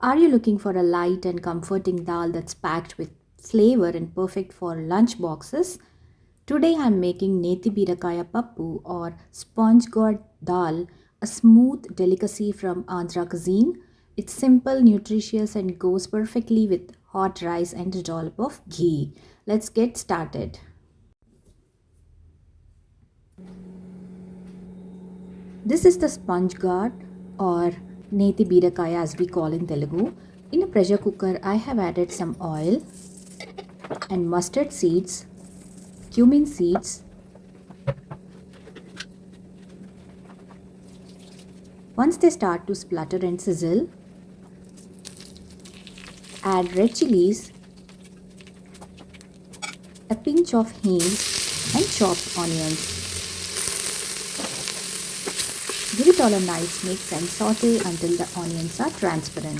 Are you looking for a light and comforting dal that's packed with flavor and perfect for lunch boxes? Today I'm making Nethi Beerakaya Pappu or Sponge Gourd Dal, a smooth delicacy from Andhra cuisine. It's simple, nutritious, and goes perfectly with hot rice and a dollop of ghee. Let's get started. This is the sponge gourd or Nethi Beerakaya as we call in Telugu. In a pressure cooker, I have added some oil and mustard seeds, cumin seeds. Once they start to splutter and sizzle, add red chilies, a pinch of hing and chopped onions. Give it all a nice mix and saute until the onions are transparent.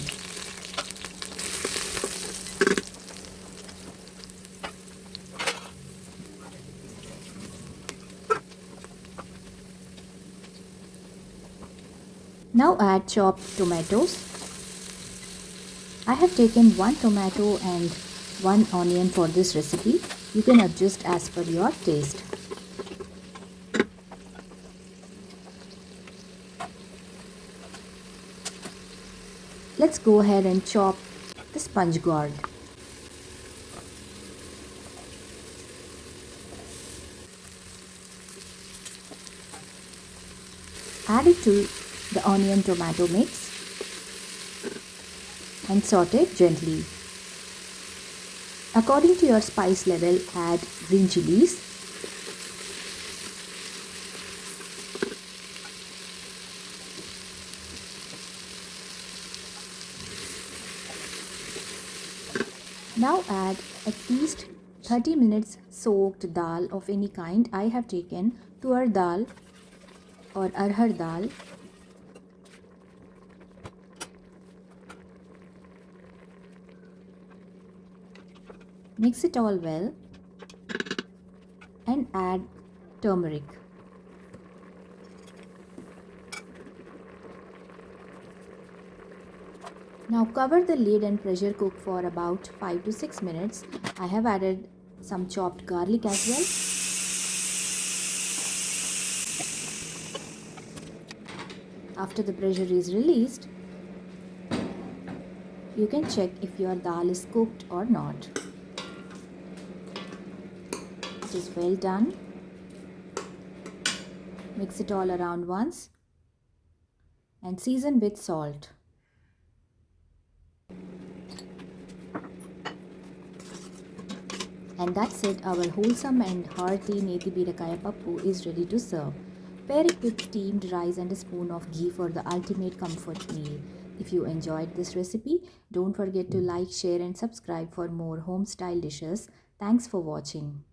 Now add chopped tomatoes. I have taken one tomato and one onion for this recipe. You can adjust as per your taste. Let's go ahead and chop the sponge gourd. Add it to the onion tomato mix and saute gently. According to your spice level, add green chilies, now add at least 30 minutes soaked dal of any kind. I have taken Toor dal or arhar dal. Mix it all well and add turmeric. Now cover the lid and pressure cook for about 5 to 6 minutes. I have added some chopped garlic as well. After the pressure is released, you can check if your dal is cooked or not. It is well done. Mix it all around once and season with salt. And that's it, our wholesome and hearty Nethi Beerakaya Pappu is ready to serve. Pair it with steamed rice and a spoon of ghee for the ultimate comfort meal. If you enjoyed this recipe, don't forget to like, share and subscribe for more home style dishes. Thanks for watching.